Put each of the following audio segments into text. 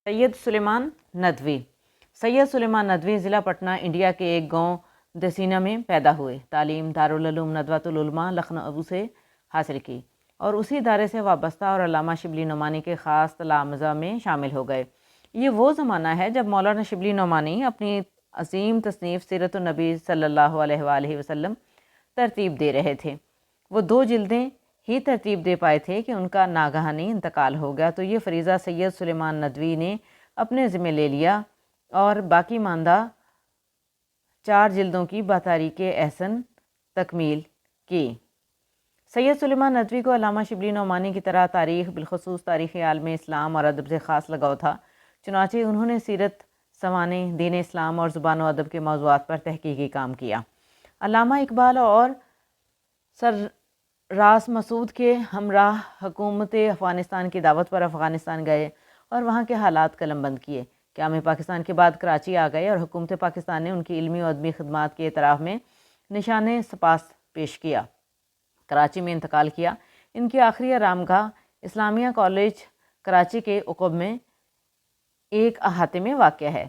سید سلیمان ندوی۔ سید سلیمان ندوی ضلع پٹنہ انڈیا کے ایک گاؤں دسینہ میں پیدا ہوئے۔ تعلیم دارالعلوم ندوۃ العلماء لکھنؤ سے حاصل کی اور اسی ادارے سے وابستہ اور علامہ شبلی نعمانی کے خاص تلامذہ میں شامل ہو گئے۔ یہ وہ زمانہ ہے جب مولانا شبلی نعمانی اپنی عظیم تصنیف سیرت النبی صلی اللہ علیہ وآلہ وسلم ترتیب دے رہے تھے۔ وہ 2 جلدیں ہی ترتیب دے پائے تھے کہ ان کا ناگہانی انتقال ہو گیا، تو یہ فریضہ سید سلیمان ندوی نے اپنے ذمہ لے لیا اور باقی ماندہ 4 جلدوں کی بتاریخ احسن تکمیل کی۔ سید سلیمان ندوی کو علامہ شبلی نعمانی کی طرح تاریخ، بالخصوص تاریخ عالم اسلام اور ادب سے خاص لگاؤ تھا، چنانچہ انہوں نے سیرت، سوانح، دین اسلام اور زبان و ادب کے موضوعات پر تحقیقی کام کیا۔ علامہ اقبال اور سر راس مسعود کے ہمراہ حکومت افغانستان کی دعوت پر افغانستان گئے اور وہاں کے حالات قلم بند کیے۔ قیام پاکستان کے بعد کراچی آ گئے اور حکومت پاکستان نے ان کی علمی و ادبی خدمات کے اعتراف میں نشان سپاس پیش کیا۔ کراچی میں انتقال کیا۔ ان کی آخری آرامگاہ اسلامیہ کالج کراچی کے عقب میں ایک احاطے میں واقع ہے۔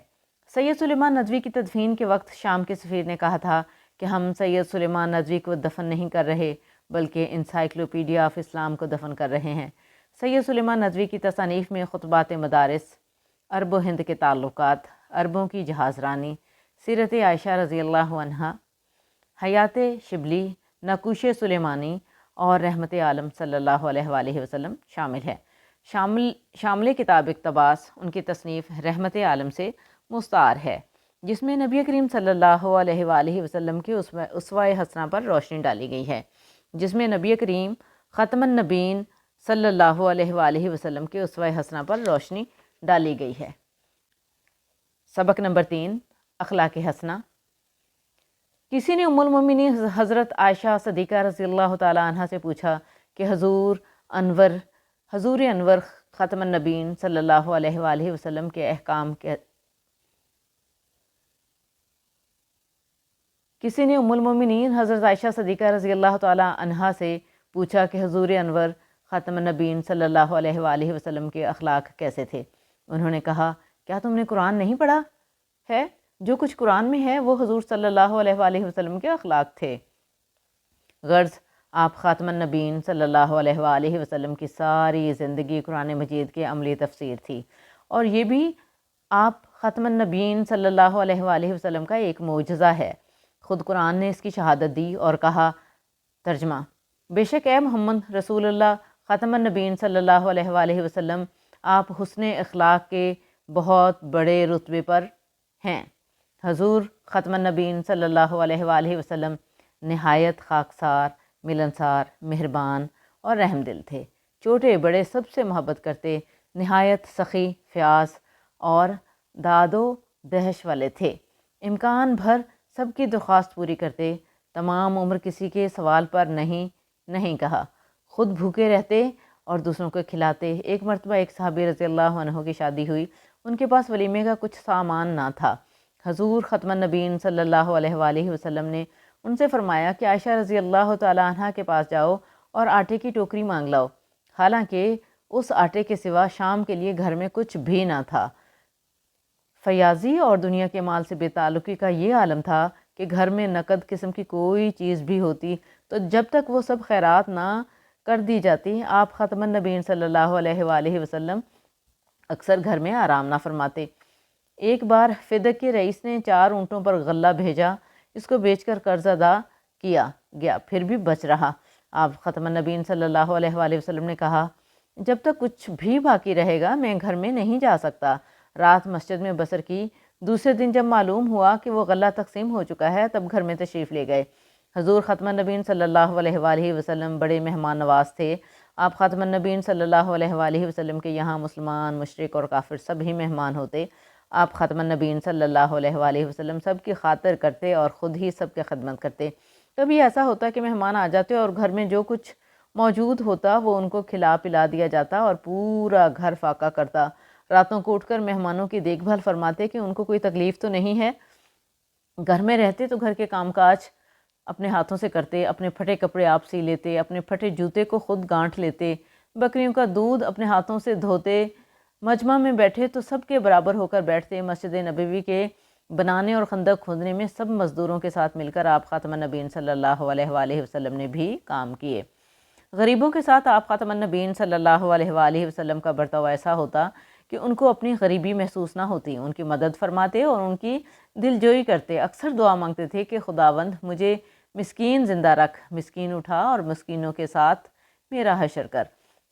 سید سلیمان ندوی کی تدفین کے وقت شام کے سفیر نے کہا تھا کہ ہم سید سلیمان ندوی کو دفن نہیں کر رہے بلکہ انسائکلوپیڈیا آف اسلام کو دفن کر رہے ہیں۔ سید سلیمان ندوی کی تصانیف میں خطبات مدارس، عرب و ہند کے تعلقات، عربوں کی جہاز رانی، سیرت عائشہ رضی اللہ عنہا، حیات شبلی، نقوش سلیمانی اور رحمت عالم صلی اللہ علیہ وآلہ وسلم شامل ہے۔ شامل کتاب اقتباس ان کی تصنیف رحمت عالم سے مستعار ہے، جس میں نبی کریم صلی اللہ علیہ وآلہ وسلم کی اسوہ حسنہ پر روشنی ڈالی گئی ہے، جس میں نبی کریم ختم النبیین صلی اللہ علیہ وآلہ وسلم کے اسوہ حسنہ پر روشنی ڈالی گئی ہے۔ سبق نمبر 3، اخلاق حسنہ۔ کسی نے ام المومنین حضرت عائشہ صدیقہ رضی اللہ تعالیٰ عنہ سے پوچھا کہ حضور انور ختم النبیین صلی اللہ علیہ وآلہ وسلم کے احکام کسی نے ام المومنین حضرت عائشہ صدیقہ رضی اللہ تعالیٰ عنہ سے پوچھا کہ حضور انور ختم النبیین صلی اللہ علیہ وآلہ وسلم کے اخلاق کیسے تھے؟ انہوں نے کہا، کیا تم نے قرآن نہیں پڑھا ہے؟ جو کچھ قرآن میں ہے وہ حضور صلی اللہ علیہ وآلہ وسلم کے اخلاق تھے۔ غرض آپ خاتم النبیین صلی اللہ علیہ وآلہ وسلم کی ساری زندگی قرآن مجید کے عملی تفسیر تھی، اور یہ بھی آپ ختم النبیین صلی اللہ علیہ وآلہ وسلم کا ایک معجزہ ہے۔ خود قرآن نے اس کی شہادت دی اور کہا، ترجمہ: بے شک اے محمد رسول اللہ ختم النبیین صلی اللہ علیہ وآلہ وسلم، آپ حسن اخلاق کے بہت بڑے رتبے پر ہیں۔ حضور ختم النبیین صلی اللہ علیہ وآلہ وسلم نہایت خاکسار، ملنسار، مہربان اور رحم دل تھے، چھوٹے بڑے سب سے محبت کرتے، نہایت سخی، فیاض اور داد و دہش والے تھے، امکان بھر سب کی درخواست پوری کرتے، تمام عمر کسی کے سوال پر نہیں کہا، خود بھوکے رہتے اور دوسروں کو کھلاتے۔ ایک مرتبہ ایک صحابی رضی اللہ عنہ کی شادی ہوئی، ان کے پاس ولیمے کا کچھ سامان نہ تھا۔ حضور ختم النبیین صلی اللہ علیہ وآلہ وسلم نے ان سے فرمایا کہ عائشہ رضی اللہ تعالیٰ عنہ کے پاس جاؤ اور آٹے کی ٹوکری مانگ لاؤ، حالانکہ اس آٹے کے سوا شام کے لیے گھر میں کچھ بھی نہ تھا۔ فیاضی اور دنیا کے مال سے بے تعلقی کا یہ عالم تھا کہ گھر میں نقد قسم کی کوئی چیز بھی ہوتی تو جب تک وہ سب خیرات نہ کر دی جاتی، آپ ختم النبیین صلی اللہ علیہ وآلہ وسلم اکثر گھر میں آرام نہ فرماتے۔ ایک بار فدق کے رئیس نے 4 اونٹوں پر غلہ بھیجا، اس کو بیچ کر قرض ادا کیا گیا، پھر بھی بچ رہا۔ آپ ختم النبیین صلی اللہ علیہ وآلہ وسلم نے کہا، جب تک کچھ بھی باقی رہے گا میں گھر میں نہیں جا سکتا۔ رات مسجد میں بسر کی، دوسرے دن جب معلوم ہوا کہ وہ غلہ تقسیم ہو چکا ہے تب گھر میں تشریف لے گئے۔ حضور ختم النبیین صلی اللہ علیہ وآلہ وسلم بڑے مہمان نواز تھے۔ آپ ختم النبیین صلی اللہ علیہ وآلہ وسلم کے یہاں مسلمان، مشرک اور کافر سب ہی مہمان ہوتے۔ آپ ختم النبیین صلی اللہ علیہ وآلہ وسلم سب کی خاطر کرتے اور خود ہی سب کی خدمت کرتے۔ کبھی ایسا ہوتا کہ مہمان آ جاتے اور گھر میں جو کچھ موجود ہوتا وہ ان کو کھلا پلا دیا جاتا اور پورا گھر فاقہ کرتا۔ راتوں کو اٹھ کر مہمانوں کی دیکھ بھال فرماتے کہ ان کو کوئی تکلیف تو نہیں ہے۔ گھر میں رہتے تو گھر کے کام کاج اپنے ہاتھوں سے کرتے، اپنے پھٹے کپڑے آپ سی لیتے، اپنے پھٹے جوتے کو خود گانٹھ لیتے، بکریوں کا دودھ اپنے ہاتھوں سے دھوتے، مجمع میں بیٹھے تو سب کے برابر ہو کر بیٹھتے۔ مسجد نبوی کے بنانے اور خندق کھودنے میں سب مزدوروں کے ساتھ مل کر آپ خاتم النبیین صلی اللہ علیہ وآلہ وسلم نے بھی کام کیے۔ غریبوں کے ساتھ آپ خاتم النبیین صلی اللہ علیہ وآلہ وسلم کا برتاؤ ایسا ہوتا کہ ان کو اپنی غریبی محسوس نہ ہوتی، ان کی مدد فرماتے اور ان کی دل جوئی کرتے۔ اکثر دعا مانگتے تھے کہ خداوند مجھے مسکین زندہ رکھ، مسکین اٹھا اور مسکینوں کے ساتھ میرا حشر کر۔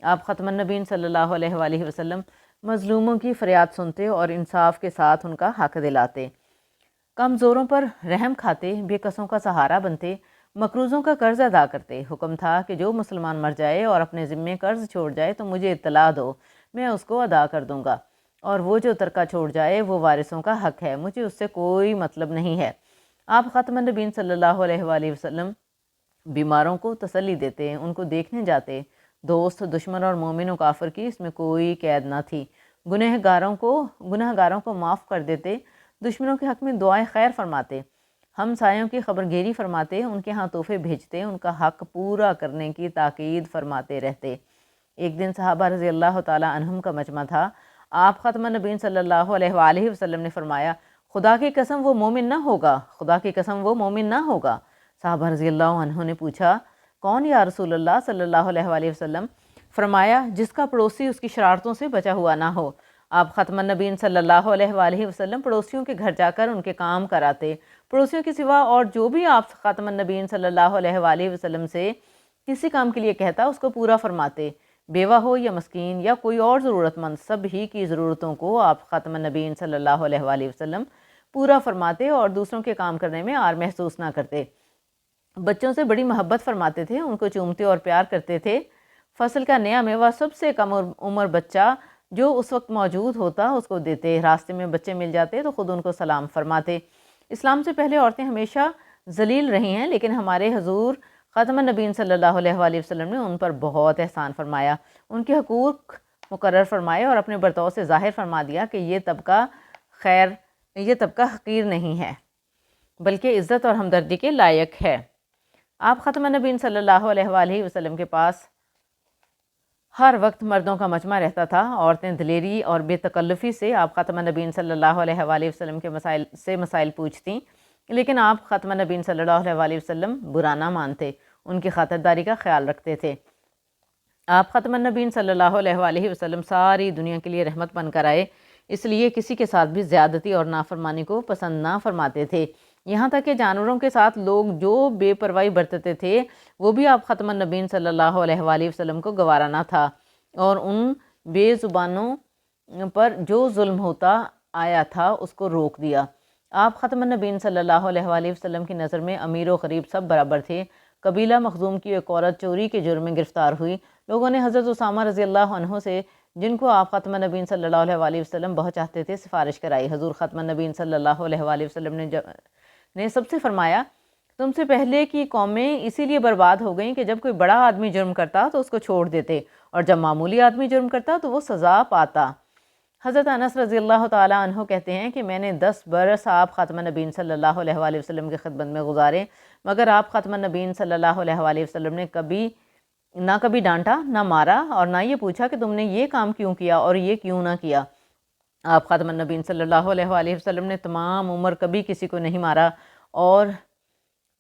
آپ ختم النبیین صلی اللہ علیہ وآلہ وسلم مظلوموں کی فریاد سنتے اور انصاف کے ساتھ ان کا حق دلاتے، کمزوروں پر رحم کھاتے، بے کسوں کا سہارا بنتے، مقروضوں کا قرض ادا کرتے۔ حکم تھا کہ جو مسلمان مر جائے اور اپنے ذمے قرض چھوڑ جائے تو مجھے اطلاع دو، میں اس کو ادا کر دوں گا، اور وہ جو ترکہ چھوڑ جائے وہ وارثوں کا حق ہے، مجھے اس سے کوئی مطلب نہیں ہے۔ آپ ختم النبیین صلی اللہ علیہ وآلہ وسلم بیماروں کو تسلی دیتے، ان کو دیکھنے جاتے۔ دوست، دشمن اور مومن و کافر کی اس میں کوئی قید نہ تھی۔ گنہگاروں کو معاف کر دیتے، دشمنوں کے حق میں دعائیں خیر فرماتے، ہمسایوں کی خبرگیری فرماتے، ان کے ہاں تحفے بھیجتے، ان کا حق پورا کرنے کی تاکید فرماتے رہتے۔ ایک دن صحابہ رضی اللہ تعالیٰ عنہم کا مجمع تھا۔ آپ ختم النبیین صلی اللہ علیہ وآلہ وسلم نے فرمایا، خدا کی قسم وہ مومن نہ ہوگا، خدا کی قسم وہ مومن نہ ہوگا۔ صحابہ رضی اللہ عنہ نے پوچھا، کون یا رسول اللہ صلی اللہ علیہ وآلہ وسلم؟ فرمایا، جس کا پڑوسی اس کی شرارتوں سے بچا ہوا نہ ہو۔ آپ ختم النبیین صلی اللہ علیہ وآلہ وسلم پڑوسیوں کے گھر جا کر ان کے کام کراتے۔ پڑوسیوں کے سوا اور جو بھی آپ ختم النبیین صلی اللہ علیہ وآلہ وسلم سے کسی کام کے لیے کہتا اس کو پورا فرماتے۔ بیوہ ہو یا مسکین یا کوئی اور ضرورت مند، سب ہی کی ضرورتوں کو آپ ختم النبیین صلی اللہ علیہ وآلہ وسلم پورا فرماتے اور دوسروں کے کام کرنے میں عار محسوس نہ کرتے۔ بچوں سے بڑی محبت فرماتے تھے، ان کو چومتے اور پیار کرتے تھے۔ فصل کا نیا میوہ سب سے کم عمر بچہ جو اس وقت موجود ہوتا اس کو دیتے۔ راستے میں بچے مل جاتے تو خود ان کو سلام فرماتے۔ اسلام سے پہلے عورتیں ہمیشہ ذلیل رہی ہیں، لیکن ہمارے حضور ختم النبیین صلی اللہ علیہ وآلہ وسلم نے ان پر بہت احسان فرمایا، ان کے حقوق مقرر فرمائے اور اپنے برتاؤ سے ظاہر فرما دیا کہ یہ طبقہ حقیر نہیں ہے بلکہ عزت اور ہمدردی کے لائق ہے۔ آپ ختم النبیین صلی اللہ علیہ وآلہ وسلم کے پاس ہر وقت مردوں کا مجمع رہتا تھا۔ عورتیں دلیری اور بے تکلفی سے آپ ختم النبیین صلی اللہ علیہ وآلہ وسلم کے مسائل پوچھتیں، لیکن آپ ختم النبیین صلی اللہ علیہ وآلہ وسلم برا نہ مانتے، ان کی خاطرداری کا خیال رکھتے تھے۔ آپ ختم النبیین صلی اللہ علیہ وآلہ وسلم ساری دنیا کے لیے رحمت بن کر آئے، اس لیے کسی کے ساتھ بھی زیادتی اور نافرمانی کو پسند نہ فرماتے تھے۔ یہاں تک کہ جانوروں کے ساتھ لوگ جو بے پرواہی برتتے تھے وہ بھی آپ ختم النبیین صلی اللہ علیہ وآلہ وسلم کو گوارا نہ تھا، اور ان بے زبانوں پر جو ظلم ہوتا آیا تھا اس کو روک دیا۔ آپ ختم النبیین صلی اللہ علیہ وآلہ وسلم کی نظر میں امیر و غریب سب برابر تھے۔ قبیلہ مخزوم کی ایک عورت چوری کے جرم میں گرفتار ہوئی۔ لوگوں نے حضرت اسامہ رضی اللہ عنہ سے، جن کو آپ ختم النبیین صلی اللہ علیہ وآلہ وسلم بہت چاہتے تھے، سفارش کرائی۔ حضور ختم النبیین صلی اللہ علیہ وآلہ وسلم نے سب سے فرمایا، تم سے پہلے کی قومیں اسی لیے برباد ہو گئیں کہ جب کوئی بڑا آدمی جرم کرتا تو اس کو چھوڑ دیتے، اور جب معمولی آدمی جرم کرتا تو وہ سزا پاتا۔ حضرت انس رضی اللہ تعالیٰ عنہ کہتے ہیں کہ میں نے 10 برس آپ ختم النبیین صلی اللہ علیہ وآلہ وسلم کی خدمت میں گزارے، مگر آپ ختم النبیین صلی اللہ علیہ وآلہ وسلم نے نہ کبھی ڈانٹا، نہ مارا، اور نہ یہ پوچھا کہ تم نے یہ کام کیوں کیا اور یہ کیوں نہ کیا۔ آپ ختم النبیین صلی اللہ علیہ وآلہ وسلم نے تمام عمر کبھی کسی کو نہیں مارا، اور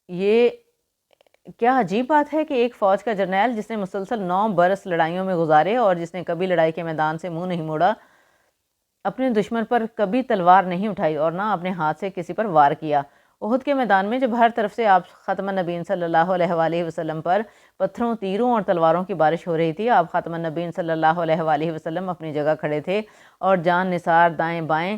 یہ کیا عجیب بات ہے کہ ایک فوج کا جرنیل جس نے مسلسل 9 برس لڑائیوں میں گزارے اور جس نے کبھی لڑائی کے میدان سے منہ نہیں موڑا، اپنے دشمن پر کبھی تلوار نہیں اٹھائی اور نہ اپنے ہاتھ سے کسی پر وار کیا۔ احد کے میدان میں جب ہر طرف سے آپ ختم النبیین صلی اللہ علیہ وآلہ وسلم پر پتھروں، تیروں اور تلواروں کی بارش ہو رہی تھی، آپ ختم النبیین صلی اللہ علیہ وآلہ وسلم اپنی جگہ کھڑے تھے اور جان نثار دائیں بائیں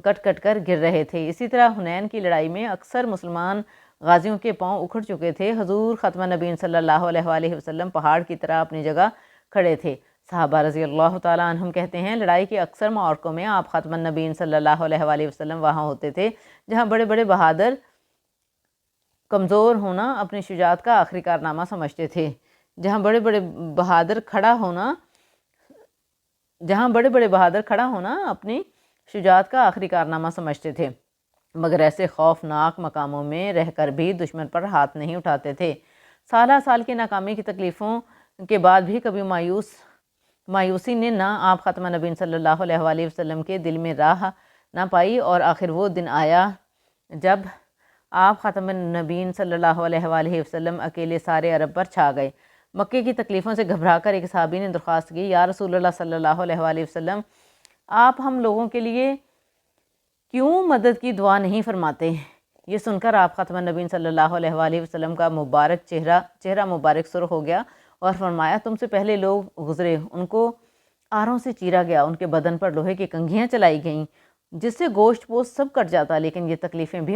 کٹ کٹ کر گر رہے تھے۔ اسی طرح حنین کی لڑائی میں اکثر مسلمان غازیوں کے پاؤں اکھڑ چکے تھے۔ حضور ختم النبیین صلی اللہ علیہ وآلہ وسلم پہاڑ کی طرح اپنی جگہ کھڑے تھے۔ صحابہ رضی اللہ تعالیٰ عنہم کہتے ہیں، لڑائی کے اکثر معرکوں میں آپ ختم النبیین صلی اللہ علیہ وآلہ وسلم وہاں ہوتے تھے جہاں بڑے بڑے بہادر کمزور ہونا اپنی شجاعت کا آخری کارنامہ سمجھتے تھے، جہاں بڑے بڑے بہادر کھڑا ہونا اپنی شجاعت کا آخری کارنامہ سمجھتے تھے، مگر ایسے خوفناک مقاموں میں رہ کر بھی دشمن پر ہاتھ نہیں اٹھاتے تھے۔ سالہ سال کی ناکامی کی تکلیفوں کے بعد بھی کبھی مایوس مایوسی نے نہ آپ ختم نبین صلی اللہ علیہ وآلہ وسلم کے دل میں راہ نہ پائی، اور آخر وہ دن آیا جب آپ ختم نبین صلی اللہ علیہ وآلہ وسلم اکیلے سارے عرب پر چھا گئے۔ مکے کی تکلیفوں سے گھبرا کر ایک صحابی نے درخواست کی، یا رسول اللہ صلی اللہ علیہ وآلہ وسلم، آپ ہم لوگوں کے لیے کیوں مدد کی دعا نہیں فرماتے؟ یہ سن کر آپ ختم نبین صلی اللہ علیہ وآلہ وسلم کا مبارک چہرہ مبارک سرخ ہو گیا اور فرمایا، تم سے پہلے لوگ گزرے، ان کو آروں سے چیرا گیا، ان کے بدن پر لوہے کی کنگھیاں چلائی گئیں جس سے گوشت پوست سب کٹ جاتا، لیکن یہ تکلیفیں بھی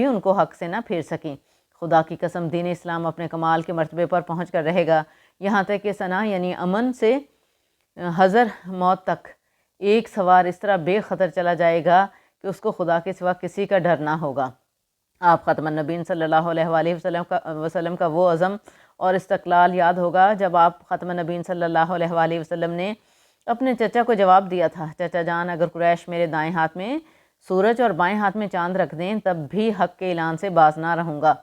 ان کو حق سے نہ پھیر سکیں۔ خدا کی قسم، دین اسلام اپنے کمال کے مرتبے پر پہنچ کر رہے گا، یہاں تک کہ ثنا یعنی امن سے حذر موت تک ایک سوار اس طرح بے خطر چلا جائے گا کہ اس کو خدا کے سوا کسی کا ڈر نہ ہوگا۔ آپ ختم النبیین صلی اللہ علیہ وآلہ وسلم کا وہ عزم اور استقلال یاد ہوگا جب آپ ختم النبیین صلی اللہ علیہ وآلہ وسلم نے اپنے چچا کو جواب دیا تھا، چچا جان، اگر قریش میرے دائیں ہاتھ میں سورج اور بائیں ہاتھ میں چاند رکھ دیں تب بھی حق کے اعلان سے باز نہ رہوں گا۔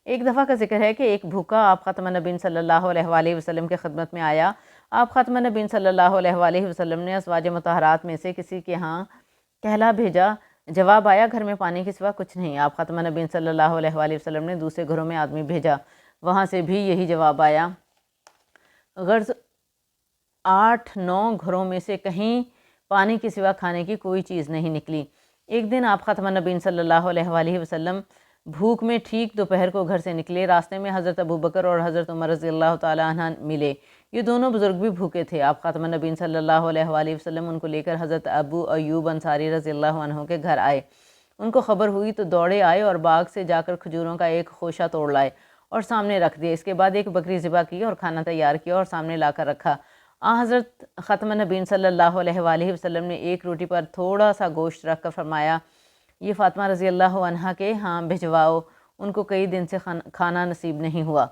ایک دفعہ کا ذکر ہے کہ ایک بھوکا آپ ختم النبیین صلی اللہ علیہ وآلہ وسلم کے خدمت میں آیا۔ آپ ختم النبیین صلی اللہ علیہ وآلہ وسلم نے ازواج مطہرات میں سے کسی کے ہاں کہلا بھیجا، جواب آیا، گھر میں پانی کے سوا کچھ نہیں۔ آپ ختم النبیین صلی اللہ علیہ وآلہ وسلم نے دوسرے گھروں میں آدمی بھیجا، وہاں سے بھی یہی جواب آیا۔ غرض 8-9 گھروں میں سے کہیں پانی کے سوا کھانے کی کوئی چیز نہیں نکلی۔ ایک دن آپ ختم النبیین صلی اللہ علیہ وآلہ وسلم بھوک میں ٹھیک دوپہر کو گھر سے نکلے، راستے میں حضرت ابوبکر اور حضرت عمر رضی اللہ تعالیٰ عنہ ملے۔ یہ دونوں بزرگ بھی بھوکے تھے۔ آپ ختم النبیین صلی اللہ علیہ وآلہ وسلم ان کو لے کر حضرت ابو ایوب انصاری رضی اللہ عنہ کے گھر آئے۔ ان کو خبر ہوئی تو دوڑے آئے اور باغ سے جا کر کھجوروں کا ایک خوشہ توڑ لائے اور سامنے رکھ دیا۔ اس کے بعد ایک بکری ذبح کی اور کھانا تیار کیا اور سامنے لا کر رکھا۔ حضرت ختم النبیین صلی اللہ علیہ وآلہ وسلم نے ایک روٹی پر تھوڑا سا گوشت رکھ کر فرمایا، یہ فاطمہ رضی اللہ عنہا کے ہاں بھجواؤ، ان کو کئی دن سے کھانا نصیب نہیں ہوا۔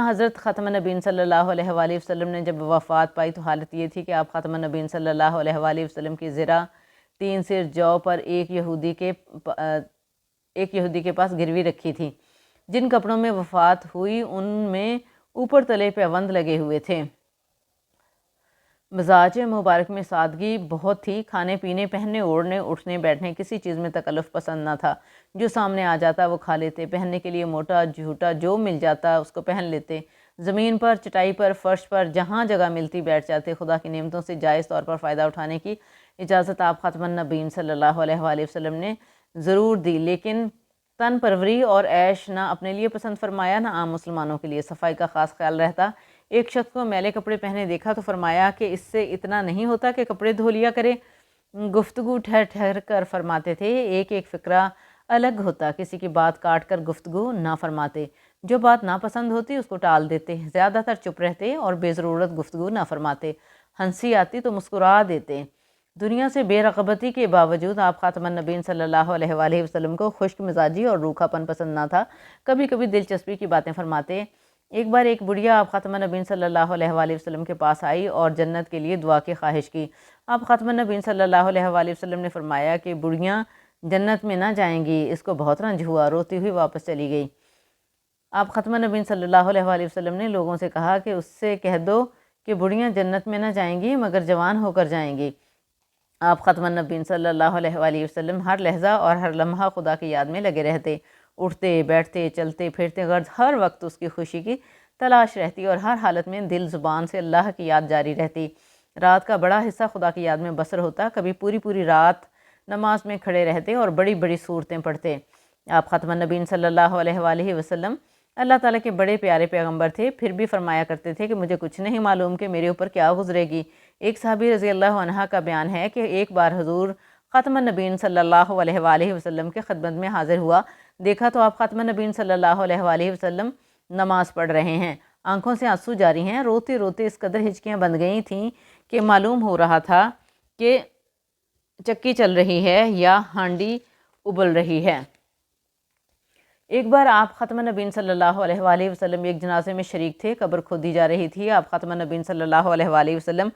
حضرت ختم النبیین صلی اللہ علیہ وآلہ وسلم نے جب وفات پائی تو حالت یہ تھی کہ آپ ختم النبیین صلی اللہ علیہ وآلہ وسلم کی زرہ 3 سیر جو پر ایک یہودی کے پاس گروی رکھی تھی۔ جن کپڑوں میں وفات ہوئی ان میں اوپر تلے پیوند لگے ہوئے تھے۔ مزاج مبارک میں سادگی بہت تھی، کھانے پینے، پہننے اوڑھنے، اٹھنے بیٹھنے، کسی چیز میں تکلف پسند نہ تھا۔ جو سامنے آ جاتا وہ کھا لیتے، پہننے کے لیے موٹا جھوٹا جو مل جاتا اس کو پہن لیتے، زمین پر، چٹائی پر، فرش پر، جہاں جگہ ملتی بیٹھ جاتے۔ خدا کی نعمتوں سے جائز طور پر فائدہ اٹھانے کی اجازت آپ ختم النبیین صلی اللہ علیہ وآلہ وسلم نے ضرور دی، لیکن تن پروری اور عیش نہ اپنے لیے پسند فرمایا نہ عام مسلمانوں کے لیے۔ صفائی کا خاص خیال رہتا۔ ایک شخص کو میلے کپڑے پہنے دیکھا تو فرمایا کہ اس سے اتنا نہیں ہوتا کہ کپڑے دھو لیا کرے۔ گفتگو ٹھہر ٹھہر کر فرماتے تھے، ایک ایک فقرہ الگ ہوتا، کسی کی بات کاٹ کر گفتگو نہ فرماتے، جو بات ناپسند ہوتی اس کو ٹال دیتے، زیادہ تر چپ رہتے اور بے ضرورت گفتگو نہ فرماتے، ہنسی آتی تو مسکرا دیتے۔ دنیا سے بے رغبتی کے باوجود آپ خاتم النبیین صلی اللہ علیہ وآلہ وسلم کو خشک مزاجی اور روکھا پن پسند نہ تھا، کبھی کبھی دلچسپی کی باتیں فرماتے۔ ایک بار ایک بڑھیا آپ خاتم النبیین صلی اللہ علیہ وآلہ وسلم کے پاس آئی اور جنت کے لیے دعا کی خواہش کی۔ آپ خاتم النبیین صلی اللہ علیہ وآلہ وسلم نے فرمایا کہ بڑھیاں جنت میں نہ جائیں گی۔ اس کو بہت رنج ہوا، روتی ہوئی واپس چلی گئی۔ آپ خاتم النبیین صلی اللہ علیہ وآلہ وسلم نے لوگوں سے کہا کہ اس سے کہہ دو کہ بڑھیاں جنت میں نہ جائیں گی مگر جوان ہو کر جائیں گی۔ آپ خاتم النبیین صلی اللہ علیہ وآلہ وسلم ہر لحظہ اور ہر لمحہ خدا کی یاد میں لگے رہتے، اٹھتے بیٹھتے چلتے پھرتے، غرض ہر وقت اس کی خوشی کی تلاش رہتی اور ہر حالت میں دل زبان سے اللہ کی یاد جاری رہتی۔ رات کا بڑا حصہ خدا کی یاد میں بسر ہوتا، کبھی پوری پوری رات نماز میں کھڑے رہتے اور بڑی بڑی صورتیں پڑھتے۔ آپ خاتم النبیین صلی اللہ علیہ وآلہ وسلم اللہ تعالیٰ کے بڑے پیارے پیغمبر تھے، پھر بھی فرمایا کرتے تھے کہ مجھے کچھ نہیں معلوم کہ میرے اوپر کیا گزرے گی۔ ایک صحابی رضی اللہ عنہ کا بیان ہے کہ ایک بار حضور خاتم النبیین صلی اللہ علیہ وآلہ وسلم کے خدمت میں حاضر ہوا، دیکھا تو آپ خاتم النبیین صلی اللہ علیہ وآلہ وسلم نماز پڑھ رہے ہیں، آنکھوں سے آنسو جاری ہیں، روتے روتے اس قدر ہچکیاں بند گئی تھیں کہ معلوم ہو رہا تھا کہ چکی چل رہی ہے یا ہانڈی ابل رہی ہے۔ ایک بار آپ خاتم النبیین صلی اللہ علیہ وآلہ وسلم ایک جنازے میں شریک تھے، قبر کھودی جا رہی تھی۔ آپ خاتم النبیین صلی اللہ علیہ وآلہ وسلم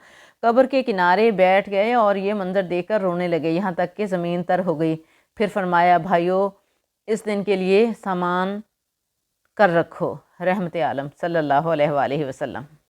قبر کے کنارے بیٹھ گئے اور یہ منظر دیکھ کر رونے لگے، یہاں تک کہ زمین تر ہو گئی۔ پھر فرمایا، بھائیو اس دن کے لیے سامان کر رکھو۔ رحمت عالم صلی اللہ علیہ وآلہ وسلم۔